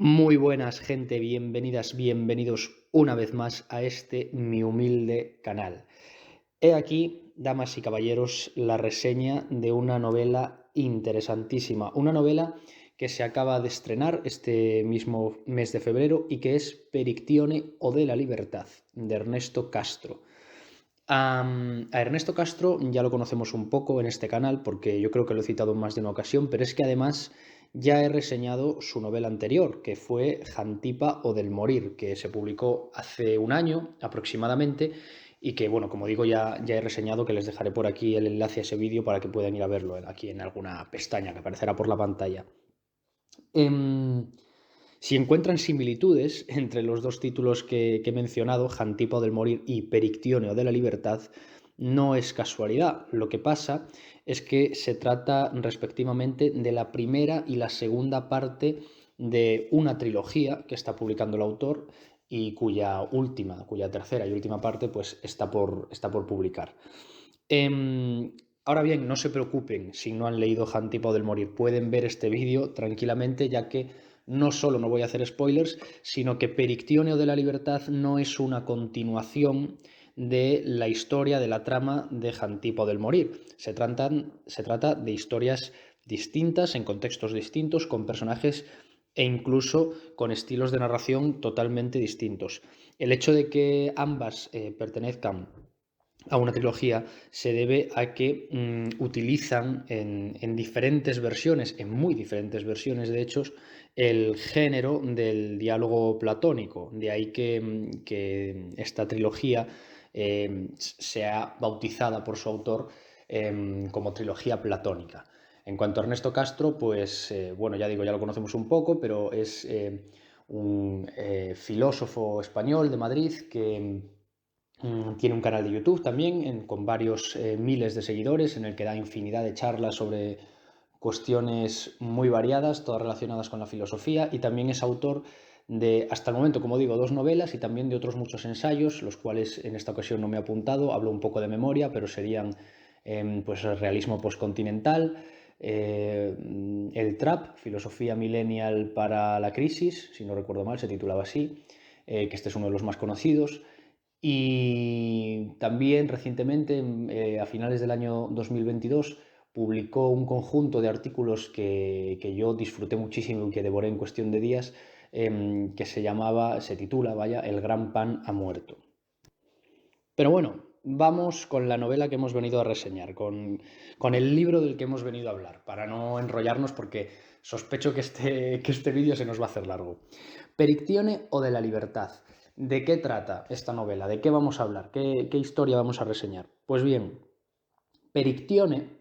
Muy buenas, gente, bienvenidas, bienvenidos una vez más a este mi humilde canal. He aquí, damas y caballeros, la reseña de una novela interesantísima, una novela que se acaba de estrenar este mismo mes de febrero y que es Perictione o de la Libertad, de Ernesto Castro. A Ernesto Castro ya lo conocemos un poco en este canal porque yo creo que lo he citado en más de una ocasión, pero es que además ya he reseñado su novela anterior, que fue Jantipa o del Morir, que se publicó hace un año aproximadamente y que, bueno, como digo, ya he reseñado, que les dejaré por aquí el enlace a ese vídeo para que puedan ir a verlo aquí en alguna pestaña que aparecerá por la pantalla. Si encuentran similitudes entre los dos títulos que he mencionado, Jantipa del Morir y Perictioneo de la Libertad, no es casualidad. Lo que pasa es que se trata respectivamente de la primera y la segunda parte de una trilogía que está publicando el autor y cuya tercera y última parte pues está por publicar. Ahora bien, no se preocupen si no han leído Jantipa del Morir. Pueden ver este vídeo tranquilamente, ya que no solo no voy a hacer spoilers, sino que Perictioneo de la Libertad no es una continuación de la historia, de la trama de Jantipa del Morir. Se trata de historias distintas, en contextos distintos, con personajes e incluso con estilos de narración totalmente distintos. El hecho de que ambas pertenezcan a una trilogía se debe a que utilizan en diferentes versiones, en muy diferentes versiones de hechos, el género del diálogo platónico. De ahí que esta trilogía sea bautizada por su autor como trilogía platónica. En cuanto a Ernesto Castro, pues bueno, ya digo, ya lo conocemos un poco, pero es un filósofo español de Madrid que tiene un canal de YouTube también con varios miles de seguidores en el que da infinidad de charlas sobre cuestiones muy variadas, todas relacionadas con la filosofía, y también es autor de, hasta el momento, como digo, dos novelas y también de otros muchos ensayos, los cuales en esta ocasión no me he apuntado, hablo un poco de memoria, pero serían pues el realismo postcontinental, el Trap, filosofía millennial para la crisis, si no recuerdo mal, se titulaba así, que este es uno de los más conocidos. Y también recientemente, a finales del año 2022, publicó un conjunto de artículos que yo disfruté muchísimo y que devoré en cuestión de días, que se titula, vaya, El gran pan ha muerto. Pero bueno, vamos con la novela que hemos venido a reseñar, con el libro del que hemos venido a hablar, para no enrollarnos porque sospecho que este vídeo se nos va a hacer largo. Perictione o de la Libertad. ¿De qué trata esta novela? ¿De qué vamos a hablar? ¿Qué historia vamos a reseñar? Pues bien, Perictione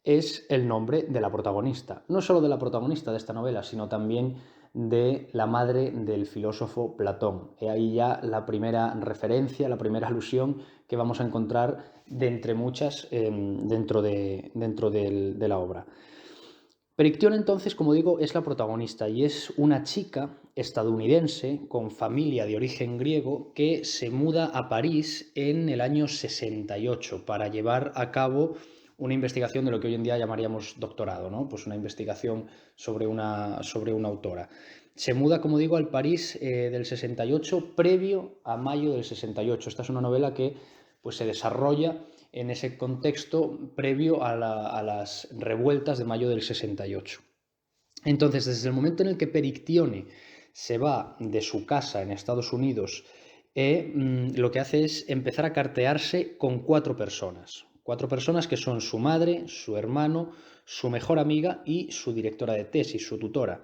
es el nombre de la protagonista, no solo de la protagonista de esta novela, sino también de la madre del filósofo Platón. He ahí ya la primera referencia, la primera alusión que vamos a encontrar de entre muchas dentro de la obra. Perictione, entonces, como digo, es la protagonista y es una chica estadounidense con familia de origen griego que se muda a París en el año 68 para llevar a cabo una investigación de lo que hoy en día llamaríamos doctorado, ¿no? Pues una investigación sobre una autora. Se muda, como digo, al París del 68 previo a mayo del 68. Esta es una novela que pues, se desarrolla en ese contexto previo a las revueltas de mayo del 68. Entonces, desde el momento en el que Perictione se va de su casa en Estados Unidos, lo que hace es empezar a cartearse con cuatro personas que son su madre, su hermano, su mejor amiga y su directora de tesis, su tutora.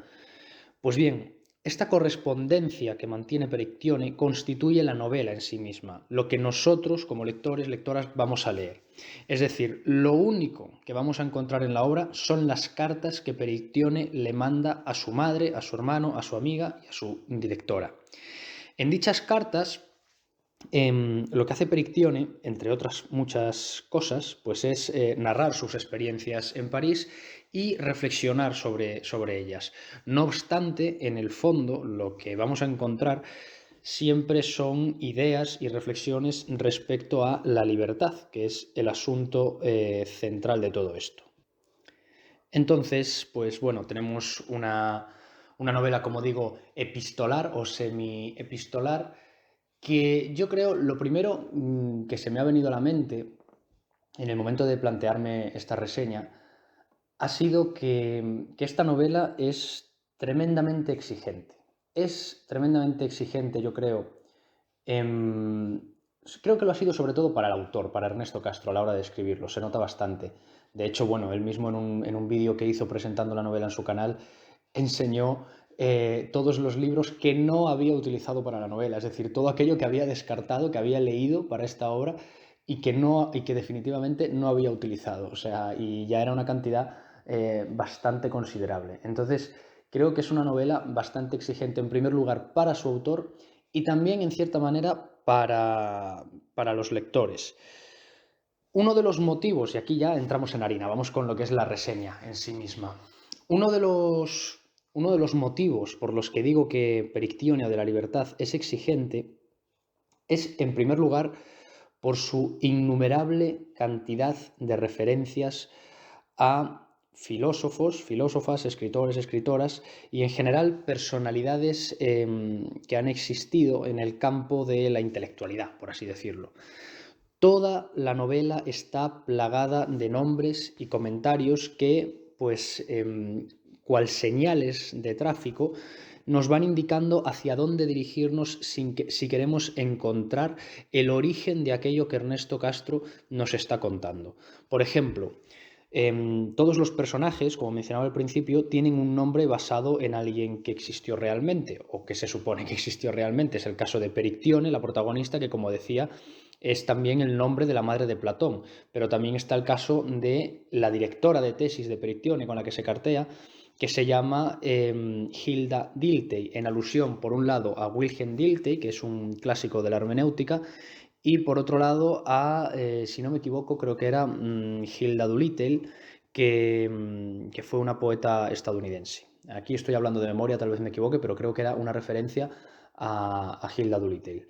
Pues bien, esta correspondencia que mantiene Perictione constituye la novela en sí misma, lo que nosotros como lectores, lectoras, vamos a leer. Es decir, lo único que vamos a encontrar en la obra son las cartas que Perictione le manda a su madre, a su hermano, a su amiga y a su directora. En dichas cartas, lo que hace Perictione, entre otras muchas cosas, pues es narrar sus experiencias en París y reflexionar sobre ellas. No obstante, en el fondo, lo que vamos a encontrar siempre son ideas y reflexiones respecto a la libertad, que es el asunto central de todo esto. Entonces, pues bueno, tenemos una novela, como digo, epistolar o semi-epistolar, que yo creo, lo primero que se me ha venido a la mente en el momento de plantearme esta reseña ha sido que esta novela es tremendamente exigente. Es tremendamente exigente, yo creo. em, Creo que lo ha sido sobre todo para el autor, para Ernesto Castro, a la hora de escribirlo. Se nota bastante. De hecho, bueno, él mismo en un vídeo que hizo presentando la novela en su canal enseñó todos los libros que no había utilizado para la novela, es decir, todo aquello que había descartado, que había leído para esta obra y que definitivamente no había utilizado. O sea, y ya era una cantidad bastante considerable. Entonces, creo que es una novela bastante exigente, en primer lugar, para su autor y también, en cierta manera, para los lectores. Uno de los motivos, y aquí ya entramos en harina, vamos con lo que es la reseña en sí misma. Uno de los motivos por los que digo que Perictionia de la Libertad es exigente es, en primer lugar, por su innumerable cantidad de referencias a filósofos, filósofas, escritores, escritoras y en general personalidades que han existido en el campo de la intelectualidad, por así decirlo. Toda la novela está plagada de nombres y comentarios que, pues, cual señales de tráfico, nos van indicando hacia dónde dirigirnos si queremos encontrar el origen de aquello que Ernesto Castro nos está contando. Por ejemplo, todos los personajes, como mencionaba al principio, tienen un nombre basado en alguien que existió realmente, o que se supone que existió realmente. Es el caso de Perictione, la protagonista, que, como decía, es también el nombre de la madre de Platón. Pero también está el caso de la directora de tesis de Perictione, con la que se cartea, que se llama Hilda Dilthey, en alusión, por un lado, a Wilhelm Dilthey, que es un clásico de la hermenéutica, y por otro lado si no me equivoco, creo que era Hilda Doolittle, que fue una poeta estadounidense. Aquí estoy hablando de memoria, tal vez me equivoque, pero creo que era una referencia a Hilda Doolittle.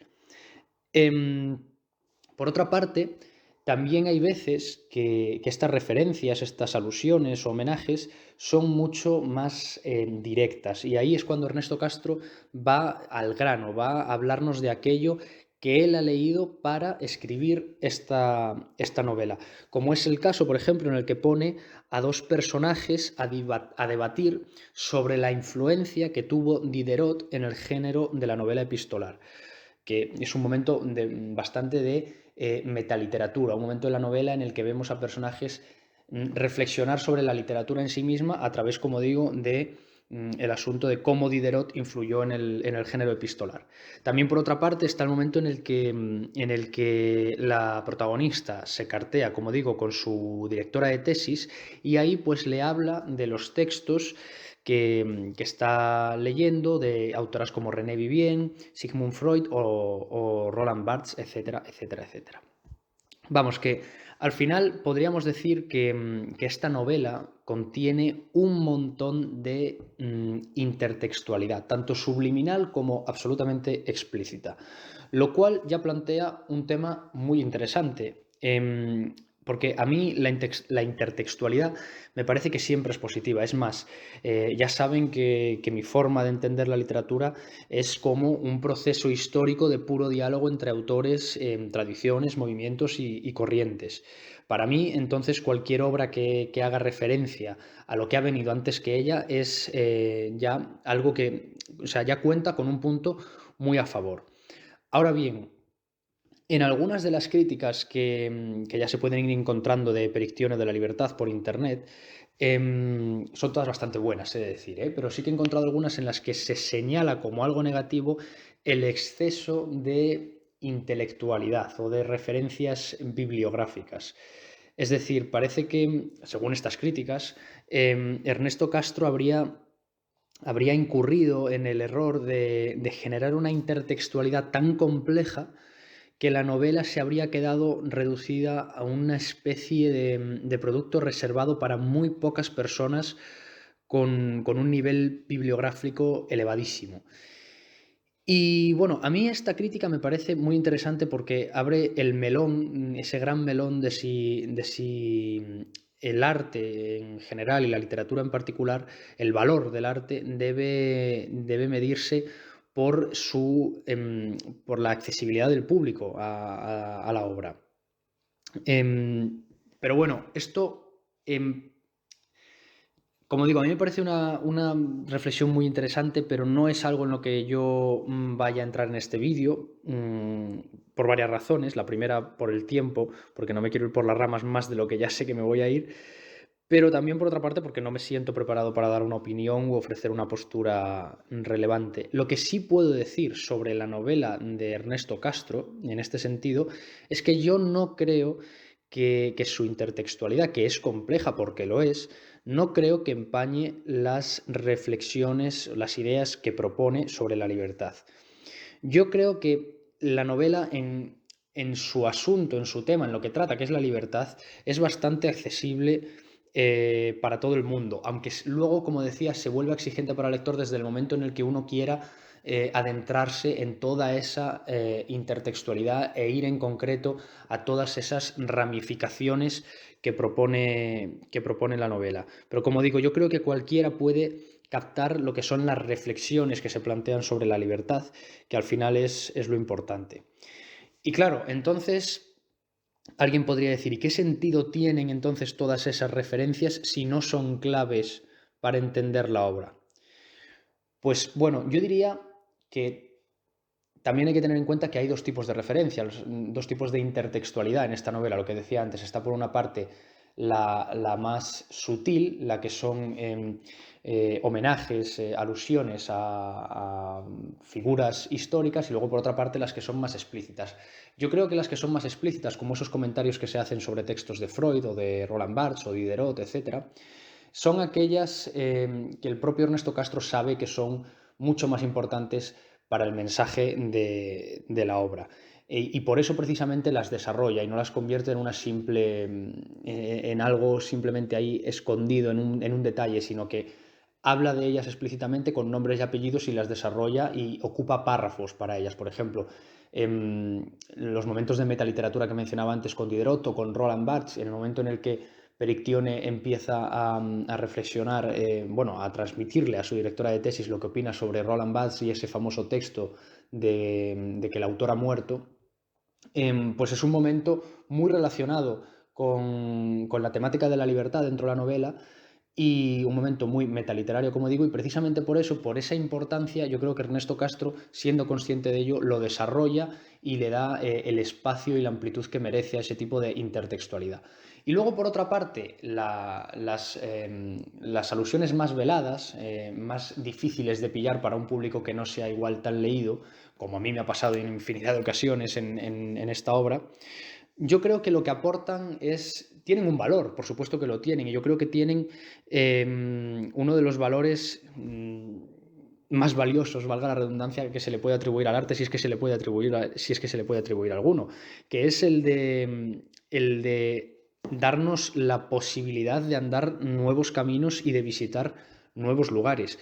Por otra parte, también hay veces que estas referencias, estas alusiones o homenajes son mucho más directas, y ahí es cuando Ernesto Castro va al grano, va a hablarnos de aquello que él ha leído para escribir esta novela, como es el caso, por ejemplo, en el que pone a dos personajes a debatir sobre la influencia que tuvo Diderot en el género de la novela epistolar, que es un momento bastante de metaliteratura, un momento de la novela en el que vemos a personajes reflexionar sobre la literatura en sí misma a través, como digo, de el asunto de cómo Diderot influyó en el género epistolar. También, por otra parte, está el momento en el que la protagonista se cartea, como digo, con su directora de tesis, y ahí pues le habla de los textos que está leyendo, de autoras como René Vivien, Sigmund Freud o Roland Barthes, etcétera, etcétera, etcétera. Vamos, que al final podríamos decir que esta novela contiene un montón de intertextualidad, tanto subliminal como absolutamente explícita, lo cual ya plantea un tema muy interesante. Porque a mí la intertextualidad me parece que siempre es positiva. Es más, ya saben que mi forma de entender la literatura es como un proceso histórico de puro diálogo entre autores, tradiciones, movimientos y corrientes. Para mí, entonces, cualquier obra que haga referencia a lo que ha venido antes que ella es ya algo que, o sea, ya cuenta con un punto muy a favor. Ahora bien, en algunas de las críticas que ya se pueden ir encontrando de Perictionio de la Libertad por internet, son todas bastante buenas, he de decir, pero sí que he encontrado algunas en las que se señala como algo negativo el exceso de intelectualidad o de referencias bibliográficas. Es decir, parece que, según estas críticas, Ernesto Castro habría incurrido en el error de generar una intertextualidad tan compleja que la novela se habría quedado reducida a una especie de producto reservado para muy pocas personas con un nivel bibliográfico elevadísimo. Y bueno, a mí esta crítica me parece muy interesante porque abre el melón, ese gran melón de si el arte en general y la literatura en particular, el valor del arte debe medirse por, por la accesibilidad del público a la obra. Pero bueno, esto, como digo, a mí me parece una reflexión muy interesante, pero no es algo en lo que yo vaya a entrar en este vídeo, por varias razones. La primera, por el tiempo, porque no me quiero ir por las ramas más de lo que ya sé que me voy a ir, pero también por otra parte porque no me siento preparado para dar una opinión u ofrecer una postura relevante. Lo que sí puedo decir sobre la novela de Ernesto Castro, en este sentido, es que yo no creo que su intertextualidad, que es compleja porque lo es, no creo que empañe las reflexiones, las ideas que propone sobre la libertad. Yo creo que la novela en su asunto, en su tema, en lo que trata, que es la libertad, es bastante accesible para todo el mundo, aunque luego, como decía, se vuelve exigente para el lector desde el momento en el que uno quiera adentrarse en toda esa intertextualidad e ir en concreto a todas esas ramificaciones que propone la novela. Pero como digo, yo creo que cualquiera puede captar lo que son las reflexiones que se plantean sobre la libertad, que al final es lo importante. Y claro, entonces alguien podría decir, ¿y qué sentido tienen entonces todas esas referencias si no son claves para entender la obra? Pues bueno, yo diría que también hay que tener en cuenta que hay dos tipos de referencias, dos tipos de intertextualidad en esta novela. Lo que decía antes, está por una parte la más sutil, la que son homenajes, alusiones a figuras históricas, y luego por otra parte las que son más explícitas. Yo creo que las que son más explícitas, como esos comentarios que se hacen sobre textos de Freud o de Roland Barthes o Diderot, etc., son aquellas que el propio Ernesto Castro sabe que son mucho más importantes para el mensaje de la obra. Y por eso precisamente las desarrolla y no las convierte en una simple, en algo simplemente ahí escondido en un detalle, sino que habla de ellas explícitamente con nombres y apellidos y las desarrolla y ocupa párrafos para ellas. Por ejemplo, los momentos de metaliteratura que mencionaba antes con Diderot o con Roland Barthes, en el momento en el que Perictione empieza a reflexionar, bueno, a transmitirle a su directora de tesis lo que opina sobre Roland Barthes y ese famoso texto de que el autor ha muerto, pues es un momento muy relacionado con la temática de la libertad dentro de la novela y un momento muy metaliterario, como digo, y precisamente por eso, por esa importancia, yo creo que Ernesto Castro, siendo consciente de ello, lo desarrolla y le da el espacio y la amplitud que merece a ese tipo de intertextualidad. Y luego, por otra parte, las alusiones más veladas, más difíciles de pillar para un público que no sea igual tan leído, como a mí me ha pasado en infinidad de ocasiones en esta obra, yo creo que lo que aportan tienen un valor, por supuesto que lo tienen, y yo creo que tienen uno de los valores más valiosos, valga la redundancia, que se le puede atribuir al arte, si es que se le puede atribuir alguno, que es el de darnos la posibilidad de andar nuevos caminos y de visitar nuevos lugares.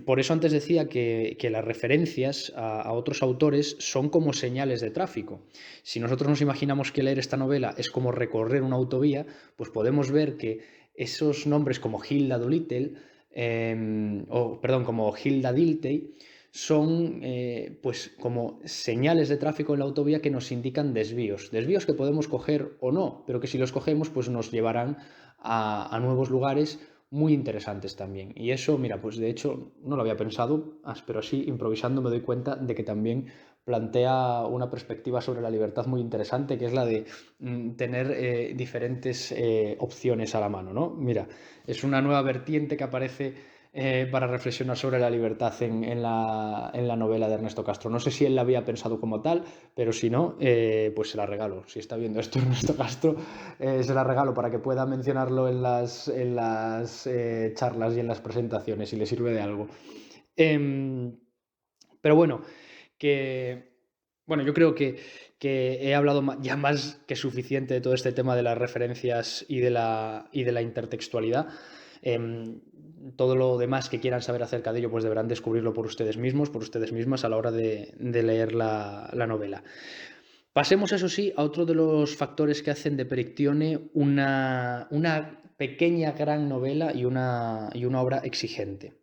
Por eso antes decía que las referencias a otros autores son como señales de tráfico. Si nosotros nos imaginamos que leer esta novela es como recorrer una autovía, pues podemos ver que esos nombres como Hilda Dolittle, como Hilda Dilthey, son pues como señales de tráfico en la autovía que nos indican desvíos. Desvíos que podemos coger o no, pero que si los cogemos pues nos llevarán a nuevos lugares muy interesantes también. Y eso, mira, pues de hecho no lo había pensado, pero así improvisando me doy cuenta de que también plantea una perspectiva sobre la libertad muy interesante, que es la de tener diferentes opciones a la mano, ¿no? Mira, es una nueva vertiente que aparece para reflexionar sobre la libertad en la novela de Ernesto Castro. No sé si él la había pensado como tal, pero si no, pues se la regalo. Si está viendo esto Ernesto Castro, se la regalo para que pueda mencionarlo en las charlas y en las presentaciones, si le sirve de algo. Pero bueno, yo creo que he hablado ya más que suficiente de todo este tema de las referencias y de la intertextualidad. Todo lo demás que quieran saber acerca de ello, pues deberán descubrirlo por ustedes mismos, por ustedes mismas a la hora de leer la novela. Pasemos, eso sí, a otro de los factores que hacen de Perictione una pequeña gran novela y una obra exigente.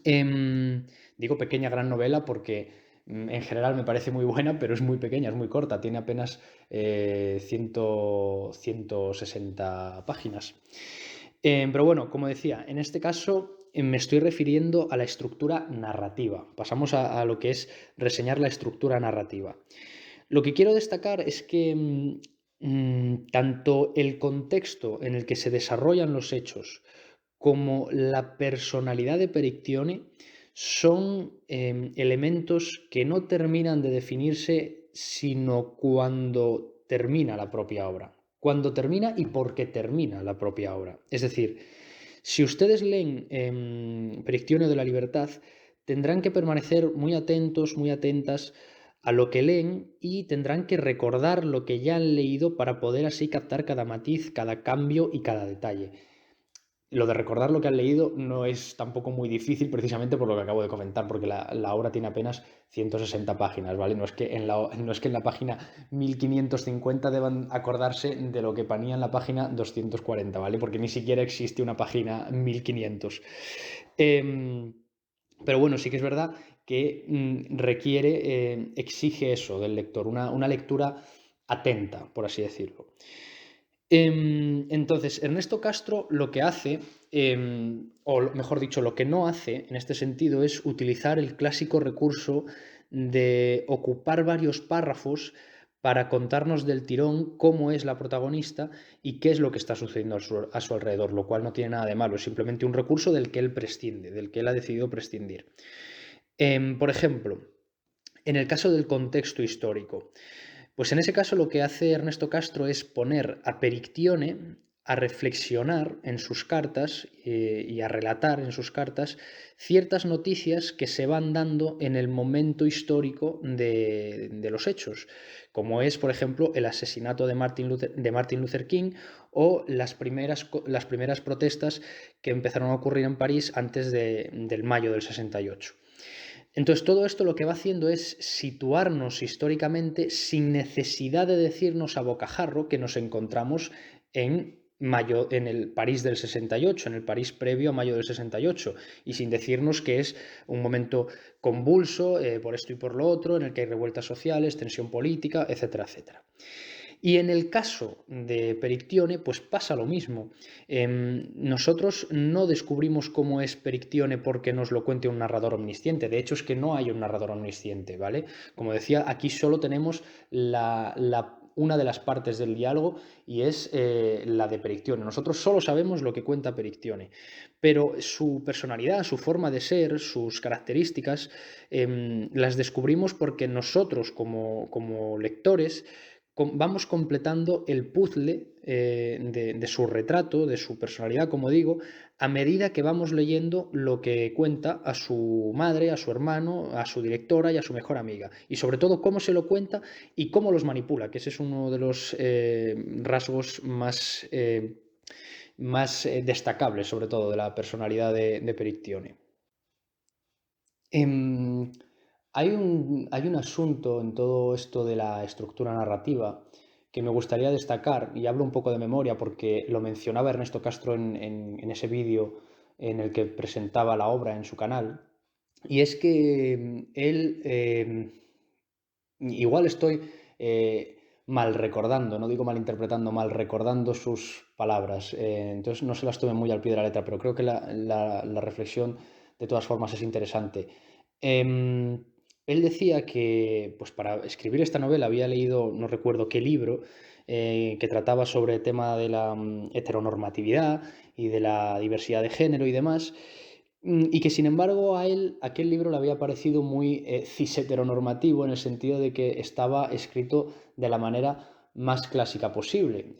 Digo pequeña gran novela porque en general me parece muy buena, pero es muy pequeña, es muy corta, tiene apenas 160 páginas. Pero bueno, como decía, en este caso me estoy refiriendo a la estructura narrativa. Pasamos a lo que es reseñar la estructura narrativa. Lo que quiero destacar es que tanto el contexto en el que se desarrollan los hechos como la personalidad de Perictione son elementos que no terminan de definirse sino cuando termina la propia obra. Cuando termina y porque termina la propia obra. Es decir, si ustedes leen Perictione de la Libertad, tendrán que permanecer muy atentos, muy atentas a lo que leen y tendrán que recordar lo que ya han leído para poder así captar cada matiz, cada cambio y cada detalle. Lo de recordar lo que han leído no es tampoco muy difícil precisamente por lo que acabo de comentar, porque la obra tiene apenas 160 páginas, ¿vale? No es que en la página 1550 deban acordarse de lo que ponía en la página 240, ¿vale? Porque ni siquiera existe una página 1500. Pero bueno, sí que es verdad que requiere, exige eso del lector, una lectura atenta, por así decirlo. Entonces, Ernesto Castro lo que hace, o mejor dicho, lo que no hace en este sentido es utilizar el clásico recurso de ocupar varios párrafos para contarnos del tirón cómo es la protagonista y qué es lo que está sucediendo a su alrededor, lo cual no tiene nada de malo, es simplemente un recurso del que él prescinde, del que él ha decidido prescindir. Por ejemplo, en el caso del contexto histórico, pues en ese caso lo que hace Ernesto Castro es poner a Perictione a reflexionar en sus cartas y a relatar en sus cartas ciertas noticias que se van dando en el momento histórico de los hechos, como es, por ejemplo, el asesinato de Martin Luther King o las primeras protestas que empezaron a ocurrir en París antes del mayo del 68. Entonces, todo esto lo que va haciendo es situarnos históricamente sin necesidad de decirnos a bocajarro que nos encontramos en el París del 68, en el París previo a mayo del 68, y sin decirnos que es un momento convulso por esto y por lo otro, en el que hay revueltas sociales, tensión política, etcétera, etcétera. Y en el caso de Perictione, pues pasa lo mismo. Nosotros no descubrimos cómo es Perictione porque nos lo cuente un narrador omnisciente. De hecho, es que no hay un narrador omnisciente, ¿vale? Como decía, aquí solo tenemos una de las partes del diálogo y es la de Perictione. Nosotros solo sabemos lo que cuenta Perictione, pero su personalidad, su forma de ser, sus características, las descubrimos porque nosotros como lectores vamos completando el puzzle de su retrato, de su personalidad, como digo, a medida que vamos leyendo lo que cuenta a su madre, a su hermano, a su directora y a su mejor amiga. Y sobre todo cómo se lo cuenta y cómo los manipula, que ese es uno de los rasgos más destacables, sobre todo, de la personalidad de Perictione. Hay un asunto en todo esto de la estructura narrativa que me gustaría destacar, y hablo un poco de memoria porque lo mencionaba Ernesto Castro en ese vídeo en el que presentaba la obra en su canal, y es que él, igual estoy mal recordando, no digo mal interpretando, mal recordando sus palabras, entonces no se las tome muy al pie de la letra, pero creo que la reflexión de todas formas es interesante. Em, Él decía que pues para escribir esta novela había leído, no recuerdo qué libro, que trataba sobre el tema de la heteronormatividad y de la diversidad de género y demás, y que sin embargo a él aquel libro le había parecido muy cis-heteronormativo en el sentido de que estaba escrito de la manera más clásica posible.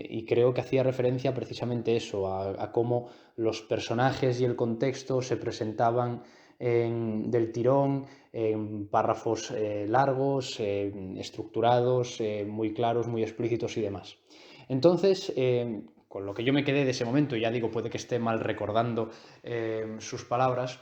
Y creo que hacía referencia precisamente eso, a cómo los personajes y el contexto se presentaban del tirón, en párrafos largos, estructurados, muy claros, muy explícitos y demás. Entonces, con lo que yo me quedé de ese momento, y ya digo, puede que esté mal recordando sus palabras,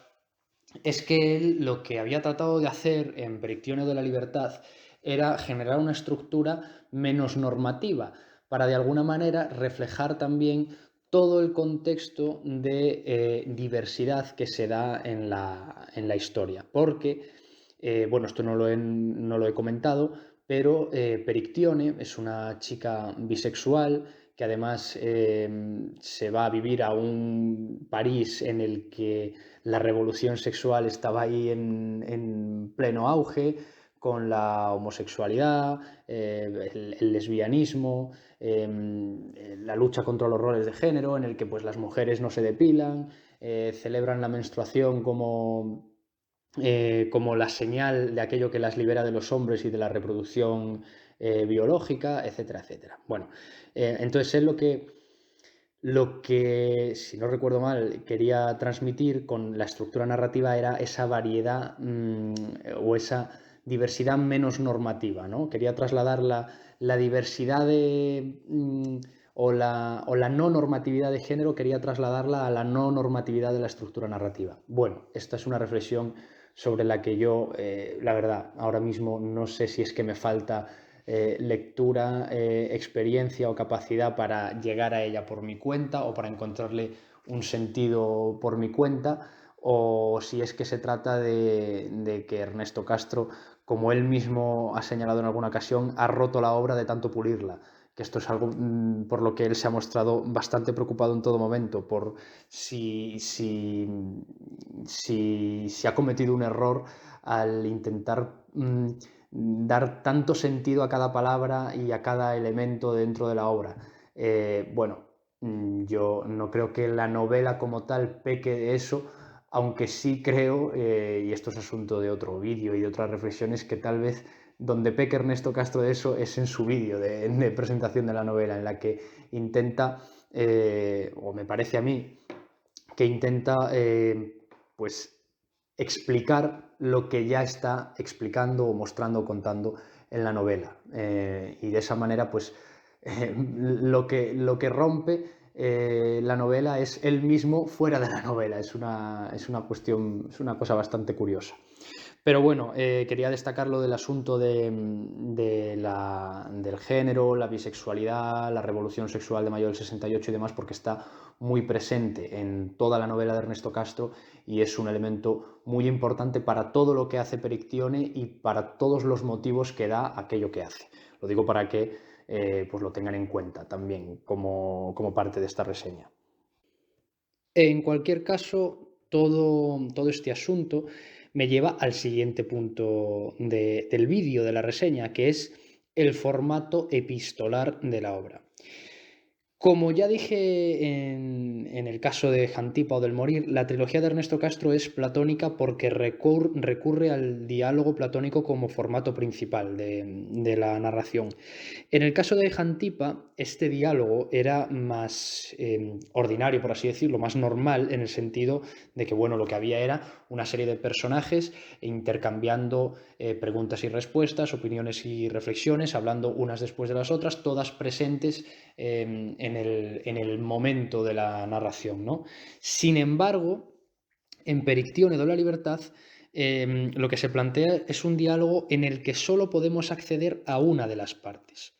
es que él lo que había tratado de hacer en Perictione de la Libertad era generar una estructura menos normativa, para de alguna manera reflejar también todo el contexto de diversidad que se da en la historia. Porque, bueno, esto no lo he comentado, pero Perictione es una chica bisexual que además se va a vivir a un París en el que la revolución sexual estaba ahí en pleno auge, con la homosexualidad, el lesbianismo, la lucha contra los roles de género, en el que pues, las mujeres no se depilan, celebran la menstruación como la señal de aquello que las libera de los hombres y de la reproducción biológica, etcétera, etcétera. Bueno, entonces es lo que, si no recuerdo mal, quería transmitir con la estructura narrativa era esa variedad o esa diversidad menos normativa, ¿no? Quería trasladar la diversidad o la no normatividad de género, quería trasladarla a la no normatividad de la estructura narrativa. Bueno, esta es una reflexión sobre la que yo, la verdad, ahora mismo no sé si es que me falta lectura, experiencia o capacidad para llegar a ella por mi cuenta o para encontrarle un sentido por mi cuenta, o si es que se trata de que Ernesto Castro, como él mismo ha señalado en alguna ocasión, ha roto la obra de tanto pulirla, que esto es algo por lo que él se ha mostrado bastante preocupado en todo momento, por si ha cometido un error al intentar dar tanto sentido a cada palabra y a cada elemento dentro de la obra. Bueno, yo no creo que la novela como tal peque de eso, aunque sí creo, y esto es asunto de otro vídeo y de otras reflexiones, que tal vez donde peque Ernesto Castro de eso es en su vídeo de presentación de la novela, en la que intenta, o me parece a mí, que intenta pues explicar lo que ya está explicando o mostrando o contando en la novela. Y de esa manera, pues, lo que rompe la novela es él mismo fuera de la novela. Es una cuestión, es una cosa bastante curiosa. Pero bueno, quería destacar lo del asunto del género, la bisexualidad, la revolución sexual de mayo del 68 y demás, porque está muy presente en toda la novela de Ernesto Castro y es un elemento muy importante para todo lo que hace Perictione y para todos los motivos que da aquello que hace. Lo digo para que pues lo tengan en cuenta también como parte de esta reseña. En cualquier caso, todo este asunto me lleva al siguiente punto del vídeo, de la reseña, que es el formato epistolar de la obra. Como ya dije en el caso de Jantipa o del Morir, la trilogía de Ernesto Castro es platónica porque recurre al diálogo platónico como formato principal de la narración. En el caso de Jantipa, este diálogo era más ordinario, por así decirlo, más normal, en el sentido de que, bueno, lo que había era una serie de personajes intercambiando preguntas y respuestas, opiniones y reflexiones, hablando unas después de las otras, todas presentes en el momento de la narración, ¿no? Sin embargo, en Perictione de la Libertad, lo que se plantea es un diálogo en el que solo podemos acceder a una de las partes.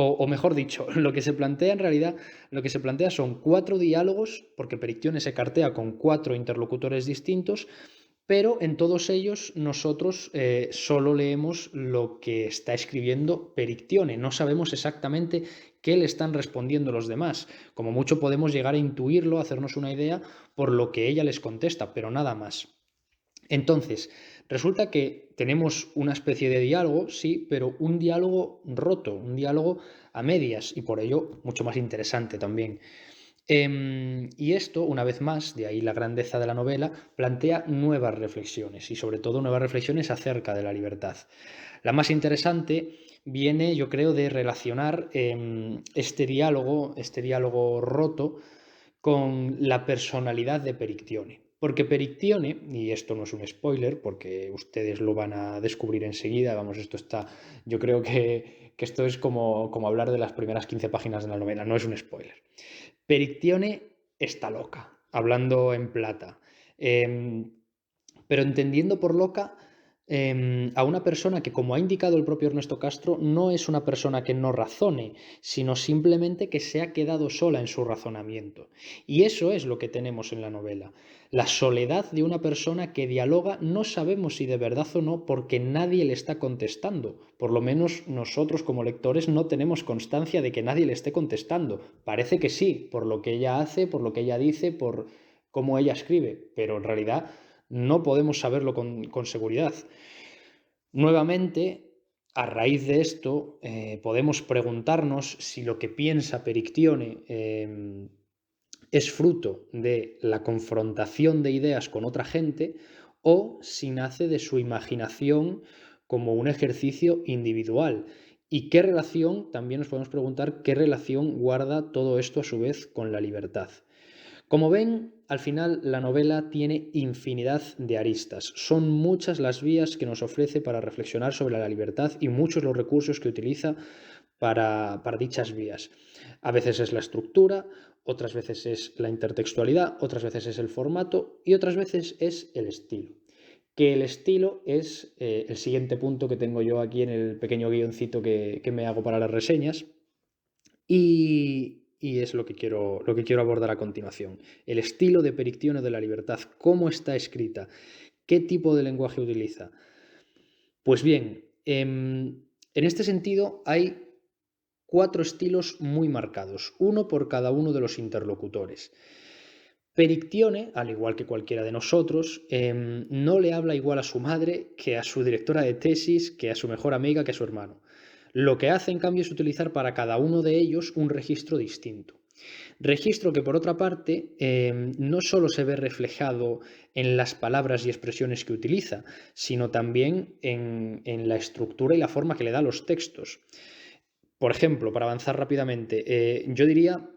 O mejor dicho, lo que se plantea en realidad, lo que se plantea son 4 diálogos, porque Perictione se cartea con 4 interlocutores distintos, pero en todos ellos nosotros solo leemos lo que está escribiendo Perictione, no sabemos exactamente qué le están respondiendo los demás. Como mucho podemos llegar a intuirlo, hacernos una idea por lo que ella les contesta, pero nada más. Entonces, resulta que tenemos una especie de diálogo, sí, pero un diálogo roto, un diálogo a medias y por ello mucho más interesante también. Y esto, una vez más, de ahí la grandeza de la novela, plantea nuevas reflexiones y sobre todo nuevas reflexiones acerca de la libertad. La más interesante viene, yo creo, de relacionar este diálogo roto, con la personalidad de Perictione. Porque Perictione, y esto no es un spoiler, porque ustedes lo van a descubrir enseguida, vamos, esto está, yo creo que esto es como hablar de las primeras 15 páginas de la novela, no es un spoiler. Perictione está loca, hablando en plata. Pero entendiendo por loca a una persona que, como ha indicado el propio Ernesto Castro, no es una persona que no razone, sino simplemente que se ha quedado sola en su razonamiento. Y eso es lo que tenemos en la novela. La soledad de una persona que dialoga, no sabemos si de verdad o no, porque nadie le está contestando. Por lo menos nosotros como lectores no tenemos constancia de que nadie le esté contestando. Parece que sí, por lo que ella hace, por lo que ella dice, por cómo ella escribe, pero en realidad no podemos saberlo con seguridad. Nuevamente, a raíz de esto, podemos preguntarnos si lo que piensa Perictione es fruto de la confrontación de ideas con otra gente o si nace de su imaginación como un ejercicio individual. ¿Y qué relación, también nos podemos preguntar, qué relación guarda todo esto a su vez con la libertad? Como ven, al final la novela tiene infinidad de aristas. Son muchas las vías que nos ofrece para reflexionar sobre la libertad y muchos los recursos que utiliza para dichas vías. A veces es la estructura, otras veces es la intertextualidad, otras veces es el formato y otras veces es el estilo. Que el estilo es el siguiente punto que tengo yo aquí en el pequeño guioncito que me hago para las reseñas. Y es lo que quiero abordar a continuación. El estilo de Perictione de la libertad, cómo está escrita, qué tipo de lenguaje utiliza. Pues bien, en este sentido hay 4 estilos muy marcados, uno por cada uno de los interlocutores. Perictione, al igual que cualquiera de nosotros, no le habla igual a su madre que a su directora de tesis, que a su mejor amiga, que a su hermano. Lo que hace, en cambio, es utilizar para cada uno de ellos un registro distinto. Registro que, por otra parte, no solo se ve reflejado en las palabras y expresiones que utiliza, sino también en la estructura y la forma que le da a los textos. Por ejemplo, para avanzar rápidamente, yo diría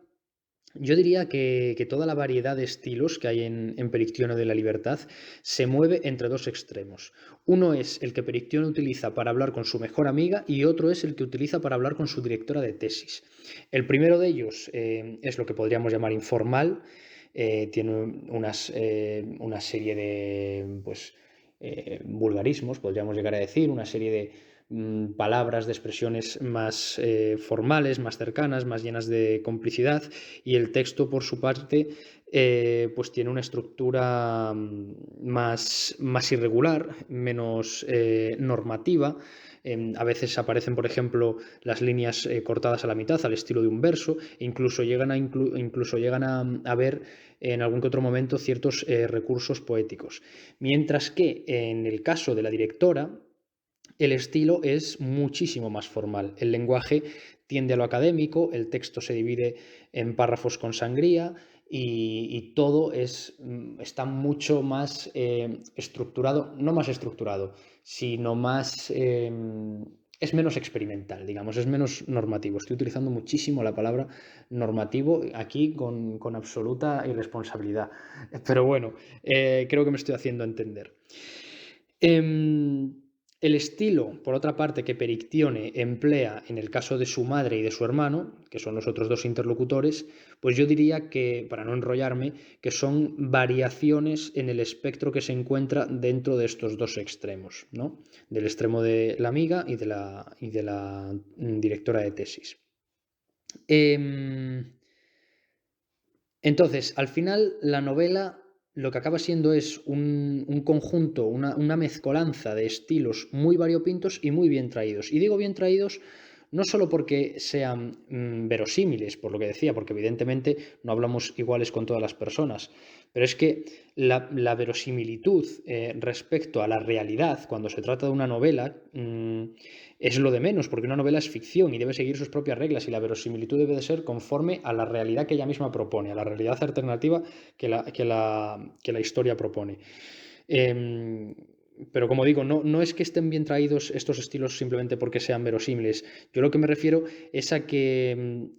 que toda la variedad de estilos que hay en Perictione de la libertad se mueve entre dos extremos. Uno es el que Perictione utiliza para hablar con su mejor amiga y otro es el que utiliza para hablar con su directora de tesis. El primero de ellos es lo que podríamos llamar informal, tiene una serie de vulgarismos, podríamos llegar a decir, una serie de palabras, de expresiones más formales, más cercanas, más llenas de complicidad, y el texto, por su parte, pues tiene una estructura más irregular, menos normativa. A veces aparecen, por ejemplo, las líneas cortadas a la mitad, al estilo de un verso, e incluso llegan a ver en algún que otro momento ciertos recursos poéticos. Mientras que en el caso de la directora, el estilo es muchísimo más formal. El lenguaje tiende a lo académico, el texto se divide en párrafos con sangría y todo está mucho más estructurado, no más estructurado, sino más... es menos experimental, digamos, es menos normativo. Estoy utilizando muchísimo la palabra normativo aquí con absoluta irresponsabilidad. Pero bueno, creo que me estoy haciendo entender. El estilo, por otra parte, que Perictione emplea en el caso de su madre y de su hermano, que son los otros dos interlocutores, pues yo diría que, para no enrollarme, que son variaciones en el espectro que se encuentra dentro de estos dos extremos, ¿no? Del extremo de la amiga y de la directora de tesis. Entonces, al final, la novela lo que acaba siendo es un conjunto, una mezcolanza de estilos muy variopintos y muy bien traídos. Y digo bien traídos no solo porque sean verosímiles, por lo que decía, porque evidentemente no hablamos iguales con todas las personas, pero es que la verosimilitud respecto a la realidad, cuando se trata de una novela, es lo de menos, porque una novela es ficción y debe seguir sus propias reglas y la verosimilitud debe de ser conforme a la realidad que ella misma propone, a la realidad alternativa que la historia propone. Pero como digo, no es que estén bien traídos estos estilos simplemente porque sean verosímiles. Yo lo que me refiero es a que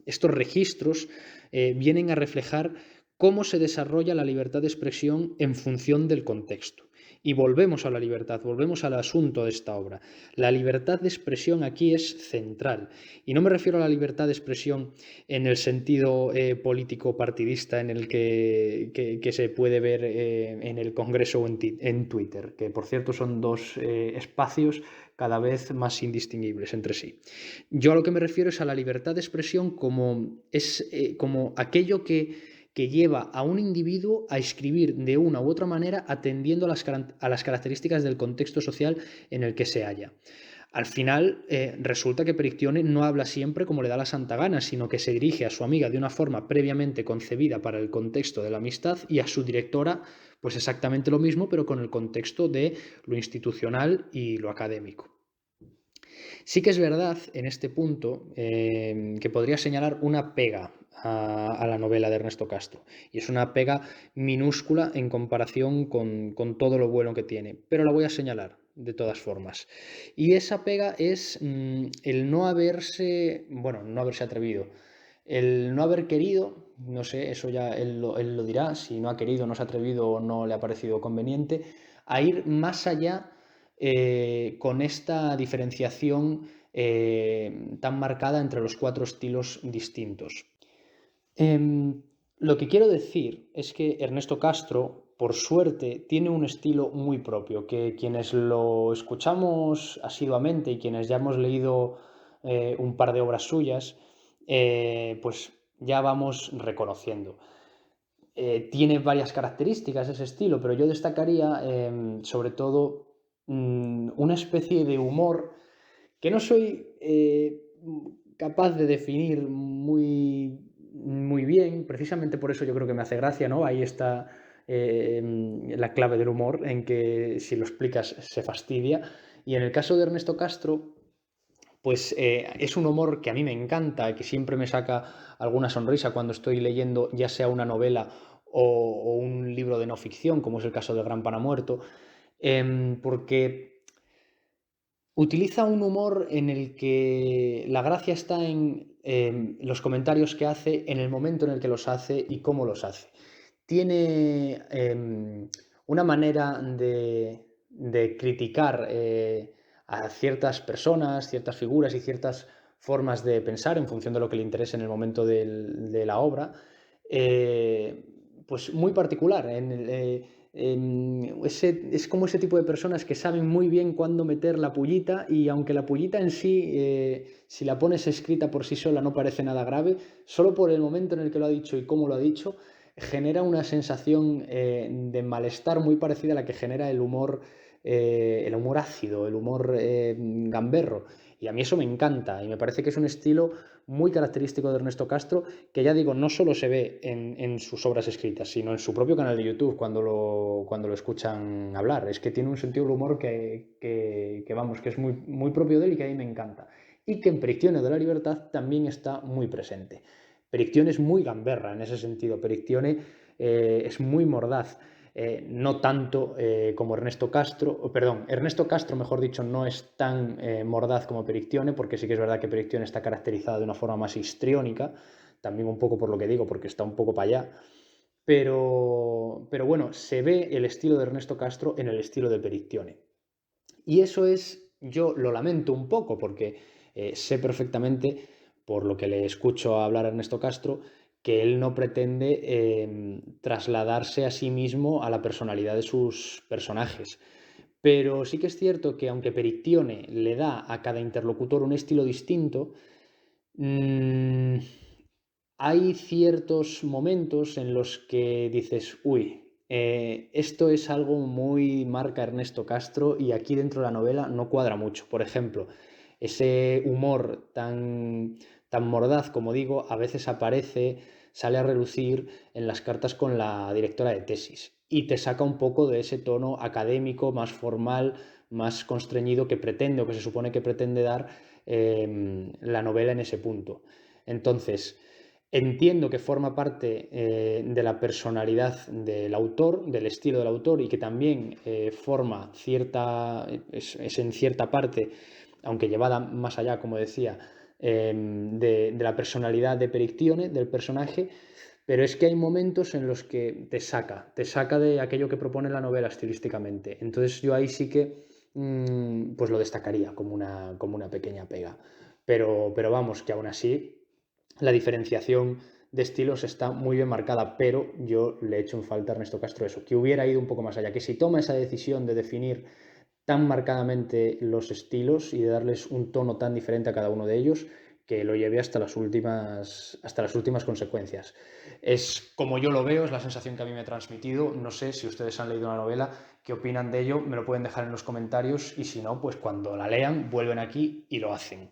estos registros vienen a reflejar cómo se desarrolla la libertad de expresión en función del contexto. Y volvemos a la libertad, volvemos al asunto de esta obra. La libertad de expresión aquí es central. Y no me refiero a la libertad de expresión en el sentido político partidista en el que se puede ver en el Congreso o en Twitter, que por cierto son dos espacios cada vez más indistinguibles entre sí. Yo a lo que me refiero es a la libertad de expresión como aquello que lleva a un individuo a escribir de una u otra manera atendiendo a las características del contexto social en el que se halla. Al final resulta que Perictione no habla siempre como le da la santa gana, sino que se dirige a su amiga de una forma previamente concebida para el contexto de la amistad y a su directora pues exactamente lo mismo, pero con el contexto de lo institucional y lo académico. Sí que es verdad en este punto que podría señalar una pega a la novela de Ernesto Castro, y es una pega minúscula en comparación con todo lo bueno que tiene, pero la voy a señalar de todas formas. Y esa pega es el no haberse atrevido, el no haber querido, no sé, eso ya él lo dirá, si no ha querido, no se ha atrevido o no le ha parecido conveniente, a ir más allá con esta diferenciación tan marcada entre los 4 estilos distintos. Lo que quiero decir es que Ernesto Castro, por suerte, tiene un estilo muy propio, que quienes lo escuchamos asiduamente y quienes ya hemos leído un par de obras suyas, pues ya vamos reconociendo. Tiene varias características ese estilo, pero yo destacaría sobre todo una especie de humor que no soy capaz de definir muy bien. Precisamente por eso yo creo que me hace gracia, ¿no? Ahí está la clave del humor, en que si lo explicas se fastidia. Y en el caso de Ernesto Castro, pues es un humor que a mí me encanta, que siempre me saca alguna sonrisa cuando estoy leyendo ya sea una novela o un libro de no ficción, como es el caso de Gran Pana Muerto, porque utiliza un humor en el que la gracia está en los comentarios que hace, en el momento en el que los hace y cómo los hace. Tiene una manera de criticar a ciertas personas, ciertas figuras y ciertas formas de pensar en función de lo que le interese en el momento de la obra, pues muy particular. Es como ese tipo de personas que saben muy bien cuándo meter la pullita, y aunque la pullita en sí, si la pones escrita por sí sola no parece nada grave, solo por el momento en el que lo ha dicho y cómo lo ha dicho, genera una sensación de malestar muy parecida a la que genera el humor ácido, el humor gamberro. Y a mí eso me encanta y me parece que es un estilo muy característico de Ernesto Castro, que ya digo, no solo se ve en sus obras escritas, sino en su propio canal de YouTube cuando lo escuchan hablar. Es que tiene un sentido del humor que vamos, que es muy propio de él y que a mí me encanta. Y que en Perictione de la Libertad también está muy presente. Perictione es muy gamberra en ese sentido. Perictione es muy mordaz. No tanto como Ernesto Castro, Ernesto Castro, mejor dicho, no es tan mordaz como Perictione, porque sí que es verdad que Perictione está caracterizada de una forma más histriónica, también un poco por lo que digo, porque está un poco para allá, pero bueno, se ve el estilo de Ernesto Castro en el estilo de Perictione. Y eso yo lo lamento un poco, porque sé perfectamente, por lo que le escucho hablar a Ernesto Castro, que él no pretende trasladarse a sí mismo a la personalidad de sus personajes. Pero sí que es cierto que aunque Perictione le da a cada interlocutor un estilo distinto, mmm, hay ciertos momentos en los que dices, uy, esto es algo muy marca Ernesto Castro y aquí dentro de la novela no cuadra mucho. Por ejemplo, ese humor tan mordaz, como digo, a veces sale a relucir en las cartas con la directora de tesis y te saca un poco de ese tono académico, más formal, más constreñido que pretende o que se supone que pretende dar la novela en ese punto. Entonces, entiendo que forma parte de la personalidad del autor, del estilo del autor, y que también es en cierta parte, aunque llevada más allá, como decía, de la personalidad de Perictione, del personaje, pero es que hay momentos en los que te saca de aquello que propone la novela estilísticamente. Entonces yo ahí sí que pues lo destacaría como una pequeña pega. Pero vamos, que aún así la diferenciación de estilos está muy bien marcada, pero yo le echo en falta a Ernesto Castro eso, que hubiera ido un poco más allá, que si toma esa decisión de definir tan marcadamente los estilos y de darles un tono tan diferente a cada uno de ellos, que lo lleve hasta las últimas consecuencias. Es como yo lo veo, es la sensación que a mí me ha transmitido. No sé si ustedes han leído la novela, qué opinan de ello, me lo pueden dejar en los comentarios y si no, pues cuando la lean, vuelven aquí y lo hacen.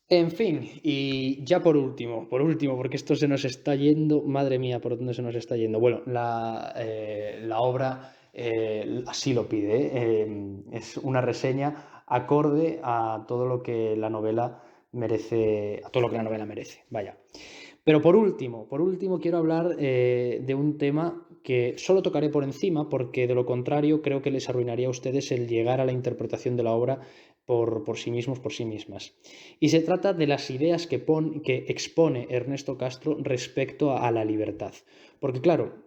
En fin, y ya por último, porque esto se nos está yendo, madre mía, ¿por dónde se nos está yendo? Bueno, la obra así lo pide, es una reseña acorde a todo lo que la novela merece, a todo lo que la novela merece, vaya. Pero por último quiero hablar de un tema que solo tocaré por encima, porque de lo contrario creo que les arruinaría a ustedes el llegar a la interpretación de la obra por sí mismos, por sí mismas. Y se trata de las ideas que expone Ernesto Castro respecto a la libertad. Porque claro,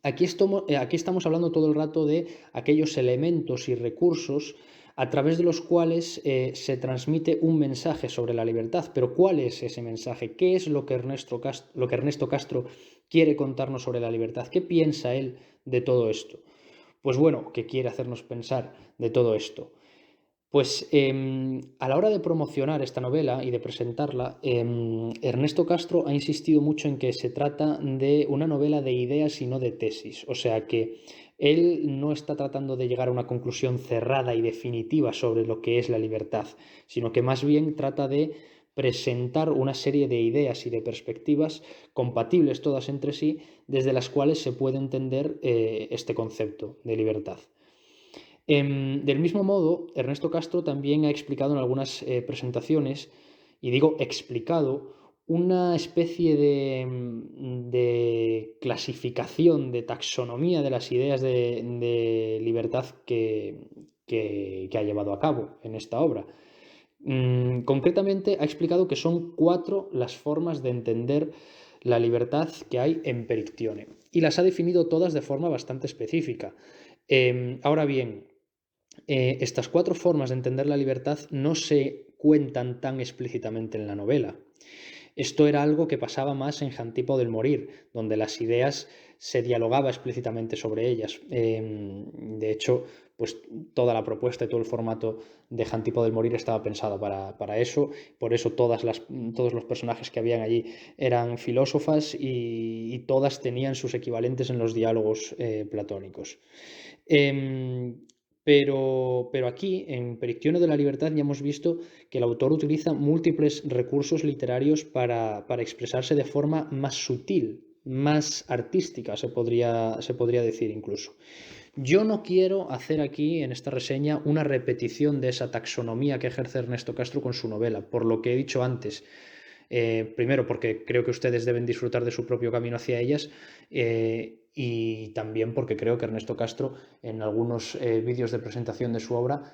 aquí estamos hablando todo el rato de aquellos elementos y recursos a través de los cuales se transmite un mensaje sobre la libertad. Pero ¿cuál es ese mensaje? ¿Qué es lo que Ernesto Castro quiere contarnos sobre la libertad? ¿Qué piensa él de todo esto? Pues bueno, ¿qué quiere hacernos pensar de todo esto? Pues a la hora de promocionar esta novela y de presentarla, Ernesto Castro ha insistido mucho en que se trata de una novela de ideas y no de tesis. O sea que él no está tratando de llegar a una conclusión cerrada y definitiva sobre lo que es la libertad, sino que más bien trata de presentar una serie de ideas y de perspectivas compatibles todas entre sí, desde las cuales se puede entender este concepto de libertad. Del mismo modo, Ernesto Castro también ha explicado en algunas presentaciones, y digo explicado, una especie de clasificación, de taxonomía de las ideas de libertad que ha llevado a cabo en esta obra. Concretamente, ha explicado que son 4 las formas de entender la libertad que hay en Perictione, y las ha definido todas de forma bastante específica. Ahora bien, estas 4 formas de entender la libertad no se cuentan tan explícitamente en la novela. Esto era algo que pasaba más en Jantipo del Morir, donde las ideas se dialogaba explícitamente sobre ellas. De hecho, pues toda la propuesta y todo el formato de Jantipo del Morir estaba pensado para eso. Por eso todos los personajes que habían allí eran filósofas y todas tenían sus equivalentes en los diálogos platónicos. Pero aquí, en Perictione de la Libertad, ya hemos visto que el autor utiliza múltiples recursos literarios para expresarse de forma más sutil, más artística, se podría decir incluso. Yo no quiero hacer aquí, en esta reseña, una repetición de esa taxonomía que ejerce Ernesto Castro con su novela, por lo que he dicho antes. Primero, porque creo que ustedes deben disfrutar de su propio camino hacia ellas, y también porque creo que Ernesto Castro, en algunos vídeos de presentación de su obra,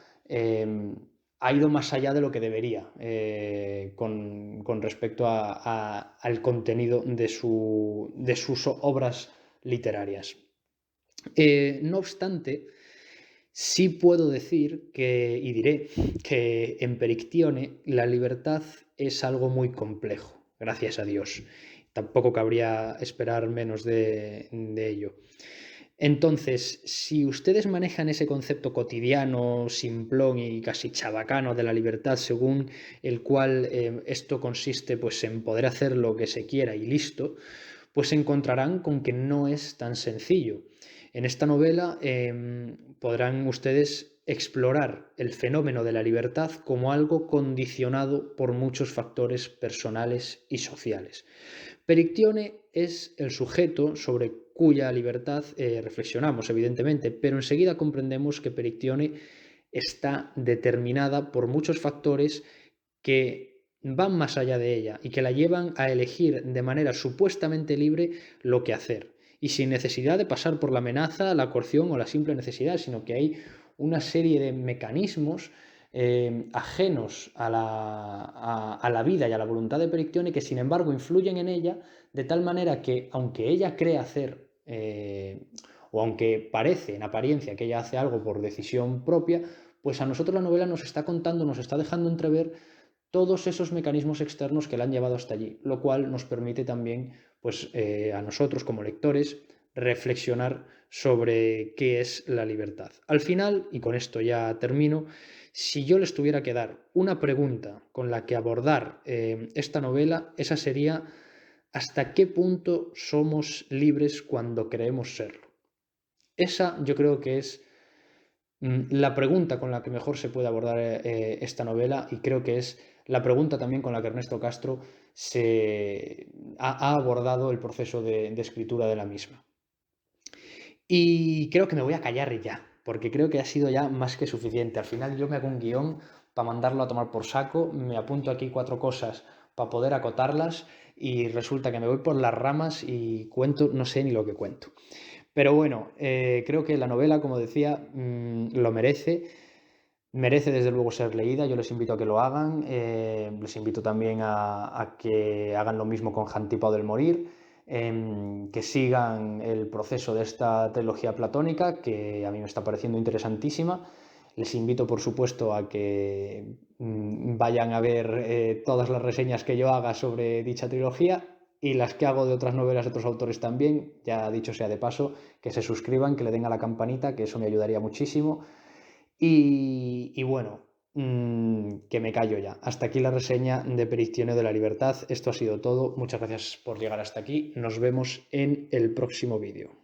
ha ido más allá de lo que debería con respecto al contenido de sus obras literarias. No obstante, sí puedo decir y diré que en Perictione la libertad es algo muy complejo, gracias a Dios. Tampoco cabría esperar menos de ello. Entonces, si ustedes manejan ese concepto cotidiano, simplón y casi chabacano de la libertad, según el cual esto consiste pues, en poder hacer lo que se quiera y listo, pues se encontrarán con que no es tan sencillo. En esta novela podrán ustedes explorar el fenómeno de la libertad como algo condicionado por muchos factores personales y sociales. Perictione es el sujeto sobre cuya libertad reflexionamos, evidentemente, pero enseguida comprendemos que Perictione está determinada por muchos factores que van más allá de ella y que la llevan a elegir de manera supuestamente libre lo que hacer, y sin necesidad de pasar por la amenaza, la coerción o la simple necesidad, sino que hay una serie de mecanismos ajenos a la vida y a la voluntad de Perictione, que sin embargo influyen en ella de tal manera que, aunque ella cree hacer, o aunque parece en apariencia que ella hace algo por decisión propia, pues a nosotros la novela nos está contando, nos está dejando entrever todos esos mecanismos externos que la han llevado hasta allí, lo cual nos permite también, pues, a nosotros como lectores, reflexionar sobre qué es la libertad. Al final, y con esto ya termino, si yo les tuviera que dar una pregunta con la que abordar esta novela, esa sería: ¿hasta qué punto somos libres cuando creemos serlo? Esa yo creo que es la pregunta con la que mejor se puede abordar esta novela, y creo que es la pregunta también con la que Ernesto Castro ha abordado el proceso de escritura de la misma. Y creo que me voy a callar ya, porque creo que ha sido ya más que suficiente. Al final yo me hago un guión para mandarlo a tomar por saco, me apunto aquí 4 cosas para poder acotarlas y resulta que me voy por las ramas y cuento, no sé ni lo que cuento. Pero bueno, creo que la novela, como decía, lo merece. Merece desde luego ser leída, yo les invito a que lo hagan, les invito también a que hagan lo mismo con Jantipao del Morir, que sigan el proceso de esta trilogía platónica, que a mí me está pareciendo interesantísima. Les invito, por supuesto, a que vayan a ver todas las reseñas que yo haga sobre dicha trilogía y las que hago de otras novelas de otros autores también, ya dicho sea de paso, que se suscriban, que le den a la campanita, que eso me ayudaría muchísimo. Y bueno, que me callo ya. Hasta aquí la reseña de Perictione de la Libertad. Esto ha sido todo. Muchas gracias por llegar hasta aquí. Nos vemos en el próximo vídeo.